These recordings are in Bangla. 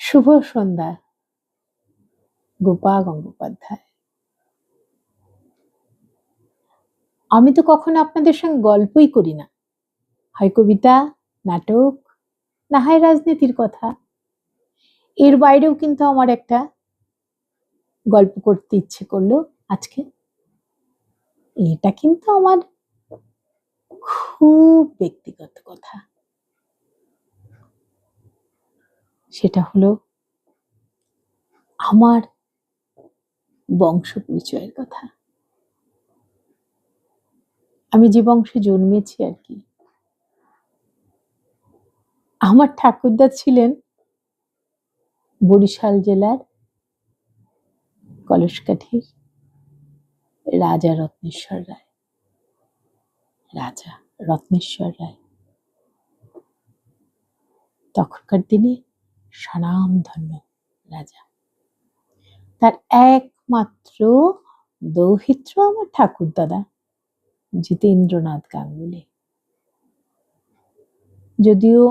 শুভ সন্ধ্যা। গোপা গঙ্গোপাধ্যায়। আমি তো কখনো আপনাদের সঙ্গে গল্পই করি না, হয় কবিতা, নাটক, না হয় রাজনীতির কথা। এর বাইরেও কিন্তু আমার একটা গল্প করতে ইচ্ছে করলো আজকে। এটা কিন্তু আমার খুব ব্যক্তিগত কথা। সেটা হলো আমার বংশ পরিচয়ের কথা। আমি যে বংশে জন্মেছি আর কি। আমার ঠাকুরদা ছিলেন বরিশাল জেলার কলসকাঠির রাজা রত্নেশ্বর রায়। রাজা রত্নেশ্বর রায় তখনকার দিনে স্বনামধন্য রাজা। তার একমাত্র দৌহিত্র আমার ঠাকুরদাদা জিতেন্দ্রনাথ গাঙ্গুলি। যদিও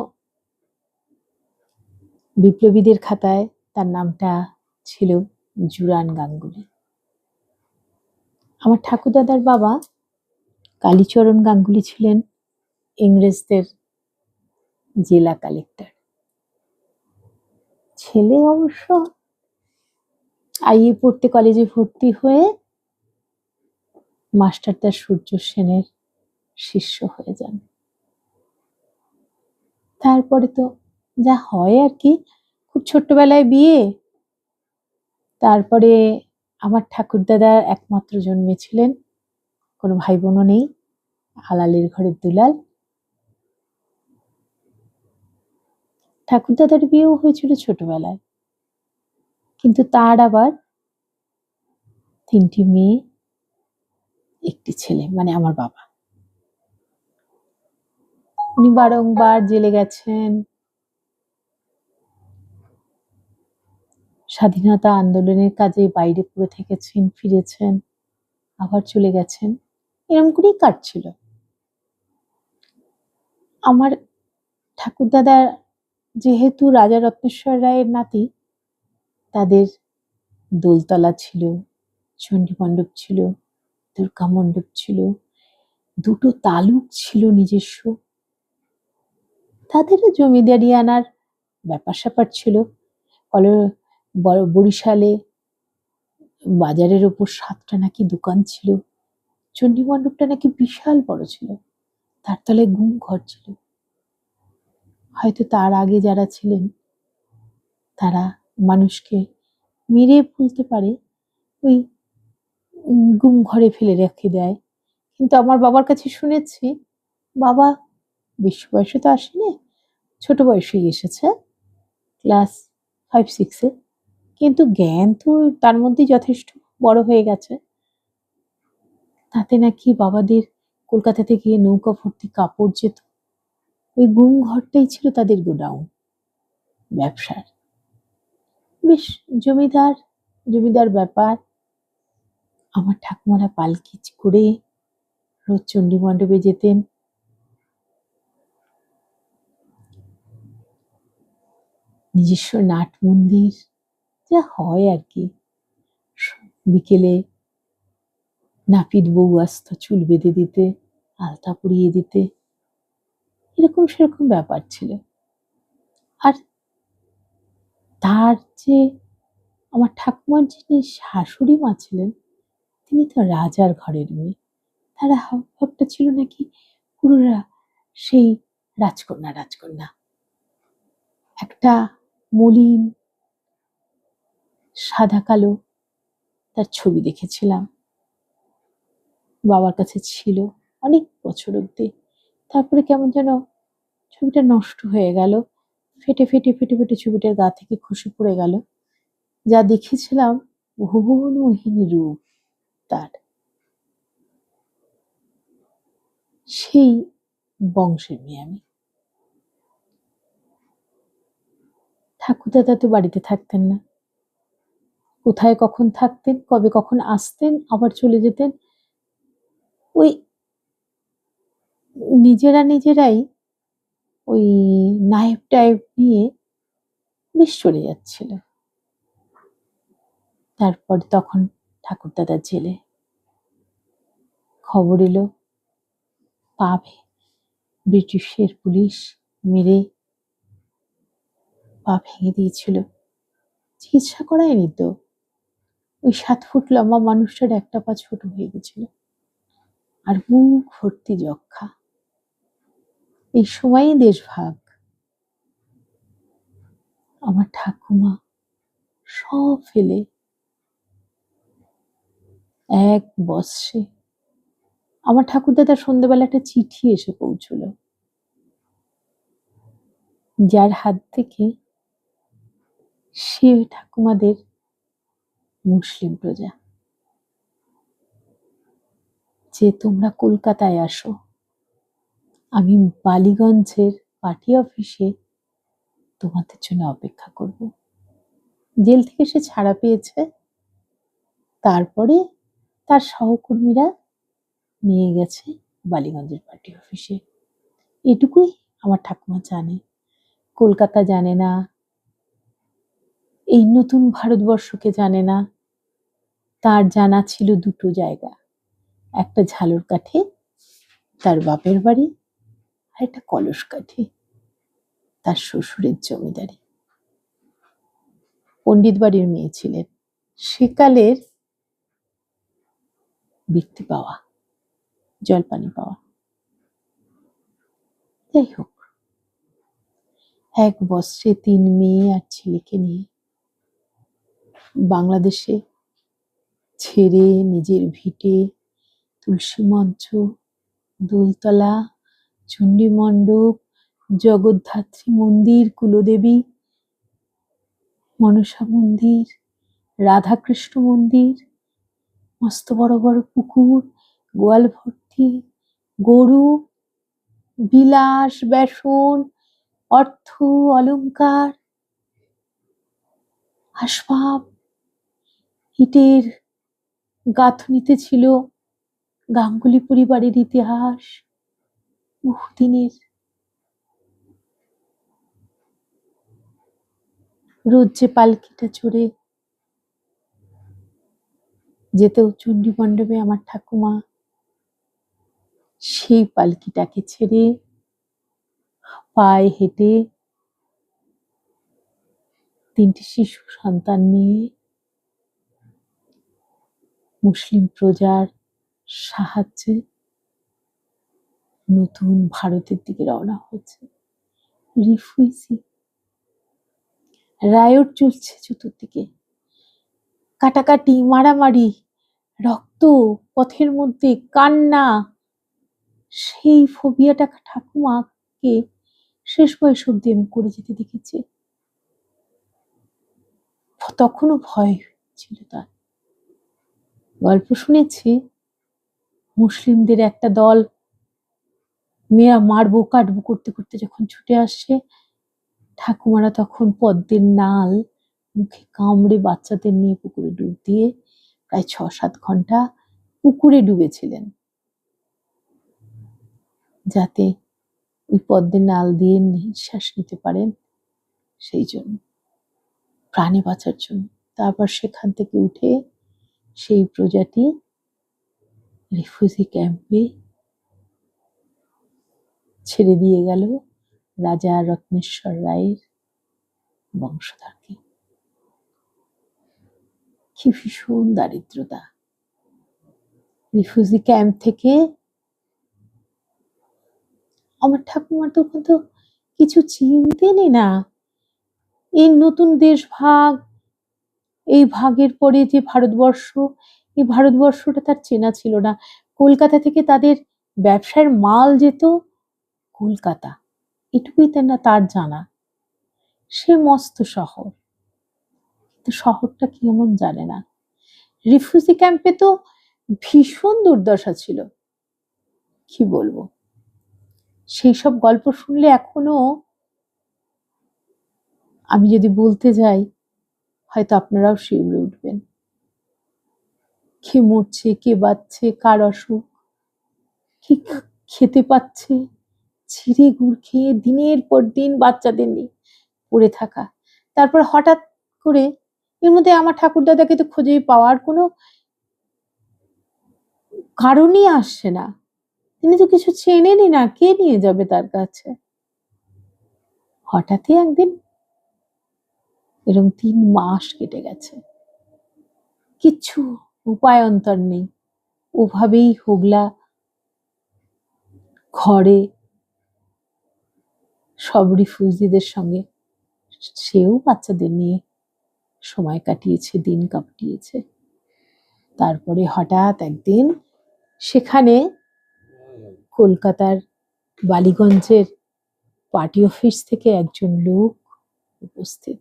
বিপ্লবীদের খাতায় তার নামটা ছিল জুরান গাঙ্গুলি। আমার ঠাকুরদাদার বাবা কালীচরণ গাঙ্গুলি ছিলেন ইংরেজদের জেলা কালেক্টর। ছেলে অবশ্য আইএ পড়তে কলেজে ভর্তি হয়ে মাস্টারদা সূর্য সেনের শিষ্য হয়ে যান। তারপরে তো যা হয় আর কি, খুব ছোট্টবেলায় বিয়ে। তারপরে আমার ঠাকুরদাদা একমাত্র জন্মেছিলেন, কোনো ভাই বোনও নেই, হালালের ঘরের দুলাল। ঠাকুরদাদার বিয়েও হয়েছিল ছোটবেলায়, কিন্তু তার আবার 3টি মেয়ে, 1টি ছেলে, মানে আমার বাবা। উনি বারংবার জেলে গেছেন, স্বাধীনতা আন্দোলনের কাজে বাইরে পড়ে থেকেছেন, ফিরেছেন, আবার চলে গেছেন, এরকম করেই কাটছিল। আমার ঠাকুরদাদা যেহেতু রাজা রত্নেশ্বর রায়ের নাতি, তাদের দোলতলা ছিল, চণ্ডী মণ্ডপ ছিল, দুর্গা মণ্ডপ ছিল, 2টো তালুক ছিল নিজস্ব। তাদেরও জমিদারি আনার ব্যাপার স্যাপার ছিল। বরিশালে বাজারের ওপর 7টা নাকি দোকান ছিল। চণ্ডী মণ্ডপটা নাকি বিশাল বড় ছিল, তার তলায় গুম ঘর ছিল। হয়তো তার আগে যারা ছিলেন তারা মানুষকে মেরে ফেলতে পারে, ওই গুম ঘরে ফেলে রেখে দেয়। কিন্তু আমার বাবার কাছে শুনেছি, বাবা বেশি বয়সে তো আসেনি, ছোট বয়সেই এসেছে, ক্লাস 5-6-এ, কিন্তু জ্ঞান তো তার মধ্যে যথেষ্ট বড় হয়ে গেছে। তাতে নাকি বাবাদের কলকাতা থেকে নৌকা ভর্তি কাপড় যেত, ওই গুম ঘরটাই ছিল তাদের গোডাউন ব্যবসার। বেশ জমিদার ব্যাপার। আমার ঠাকুমারা পালকি করে রোজ চণ্ডী মণ্ডপে যেতেন। নিজস্ব নাট মন্দির, যা হয় আর কি। বিকেলে নাপিত বউ আসতো চুল বেঁধে দিতে, আলতা পরিয়ে দিতে, এরকম সেরকম ব্যাপার ছিল। আর তার যে আমার ঠাকুমার যিনি শাশুড়ি মা ছিলেন, তিনি তো রাজার ঘরের মেয়ে। তার হাবভাবটা ছিল নাকি পুরো সেই রাজকন্যা। একটা মলিন সাদা কালো তার ছবি দেখেছিলাম, বাবার কাছে ছিল অনেক বছর অব্দি। তারপরে কেমন যেন ছবিটা নষ্ট হয়ে গেল, ফেটে ছবিটার গা থেকে খসে পড়ে গেল। যা দেখেছিলাম ভুবন মোহিনী রূপ তার। সেই বংশের মেয়ে আমি। ঠাকুরদাদা তো বাড়িতে থাকতেন না, কোথায় কখন থাকতেন, কবে কখন আসতেন, আবার চলে যেতেন। ওই নিজেরাই ওই নায়েব টায়েব নিয়ে বেশ চলে যাচ্ছিল। তারপর তখন ঠাকুরদাদার জেলে খবর এলো, পা ব্রিটিশের পুলিশ মেরে পা ভেঙে দিয়েছিল। চিকিৎসা করায়নি তো, ওই 7 ফুট লম্বা মানুষটার একটা পা ছোট হয়ে গেছিল, আর মুখ ভর্তি যক্ষা। এই সময়ই দেশভাগ। আমার ঠাকুমা সব ফেলে এক বর্ষে, আমার ঠাকুরদাদা সন্ধ্যেবেলা একটা চিঠি এসে পৌঁছলো, যার হাত থেকে সে ঠাকুমাদের মুসলিম প্রজা, যে তোমরা কলকাতায় আসো, আমি বালিগঞ্জের পার্টি অফিসে তোমাদের জন্য অপেক্ষা করব। জেল থেকে সে ছাড়া পেয়েছে, তারপরে তার সহকর্মীরা নিয়ে গেছে বালিগঞ্জের পার্টি অফিসে। এটুকুই আমার ঠাকুমা জানে, কলকাতা জানে না, এই নতুন ভারতবর্ষকে জানে না। তার জানা ছিল দুটো জায়গা, একটা ঝালরকাঠি তার বাপের বাড়ি, আর একটা কলসকাঠি তার শ্বশুরের জমিদারি। পণ্ডিত বাড়ির মেয়ে ছিলেন, সেকালের বৃত্তি পাওয়া, জলপানি পাওয়া। যাই হোক, এক বৎসরে 3 মেয়ে আর ছেলেকে নিয়ে বাংলাদেশে ছেড়ে নিজের ভিটে, তুলসী মঞ্চ, দোলতলা, চণ্ডী মণ্ডপ, জগদ্ধাত্রী মন্দির, কুলদেবী, মনসা মন্দির, রাধাকৃষ্ণ মন্দির, মস্ত বড় বড় পুকুর, গোয়াল ভর্তি গরু, বিলাস বেসন, অর্থ অলংকার, আসবাব, ইটের গাঁথনিতে ছিল গাঙ্গুলি পরিবারের ইতিহাস, বহুদিনের। রোজ যে পালকিটা চড়ে যেতেও চণ্ডী মণ্ডপে আমার ঠাকুমা, সেই পালকিটাকে ছেড়ে পায়ে হেঁটে 3টে শিশু সন্তান নিয়ে মুসলিম প্রজার সাহায্যে নতুন ভারতের দিকে রওনা হয়েছে। রিফিউজি, রায়ট চলছে চতুর্দিকে, কাটাকাটি, মারামারি, রক্ত, পথের মধ্যে কান্না। সেই ফোবিয়াটা ঠাকুমাকে শেষ বয়স অব্দি আমি করে যেতে দেখেছি। তখনও ভয় ছিল তার। গল্প শুনেছি, মুসলিমদের একটা দল মেয়েরা মারবো কাটবো করতে করতে যখন ছুটে আসছে, ঠাকুমারা তখন পদ্মের নাল মুখে কামড়ে বাচ্চাদের নিয়ে পুকুরে ডুব দিয়ে প্রায় 6-7 ঘন্টা পুকুরে ডুবেছিলেন, যাতে ওই পদ্মের নাল দিয়ে নিঃশ্বাস নিতে পারেন, সেই জন্য, প্রাণে বাঁচার জন্য। তারপর সেখান থেকে উঠে সেই প্রজাটি রিফিউজি ক্যাম্পে ছেড়ে দিয়ে গেল রাজা রত্নেশ্বর রায়ের বংশধরকে। কি ভীষণ দারিদ্রতা! রিফিউজি ক্যাম্প থেকে আমার ঠাকুমার তখন তো কিছু চিনতে নেই না। এই নতুন দেশ ভাগ, এই ভাগের পরে যে ভারতবর্ষ, এই ভারতবর্ষটা তার চেনা ছিল না। কলকাতা থেকে তাদের ব্যবসার মাল যেত কলকাতা, এটুকুই তার জানা। সে মস্ত শহর, কিন্তু শহরটা কেমন জানে না। রিফিউজি ক্যাম্পে তো ভীষণ দুর্দশা ছিল, কি বলবো। সেই সব গল্প শুনলে এখনো আমি যদি বলতে যাই, হয়তো আপনারাও শিউরে উঠবেন। কে মরছে, কে বাঁচছে, কার অসুখ, কি খেতে পাচ্ছে, ছিঁড়ে গুড় খেয়ে দিনের পর দিন বাচ্চাদের নিয়ে পড়ে থাকা। তারপর হঠাৎ করে এর মধ্যে আমার ঠাকুরদাদাকে তো খুঁজে পাওয়ার কোনো কারণই আসছে না। তিনি তো কিছু চেনেনই না, কে নিয়ে যাবে তার কাছে? হঠাৎই একদিন এরকম 3 মাস কেটে গেছে, কিচ্ছু উপায় অন্তর নেই, ওভাবেই হোগলা ঘরে সব রিফিউজিদের সঙ্গে সেও বাচ্চাদের নিয়ে সময় কাটিয়েছে, দিন কাটিয়েছে। তারপরে হঠাৎ একদিন সেখানে কলকাতার বালিগঞ্জের পার্টি অফিস থেকে একজন লোক উপস্থিত।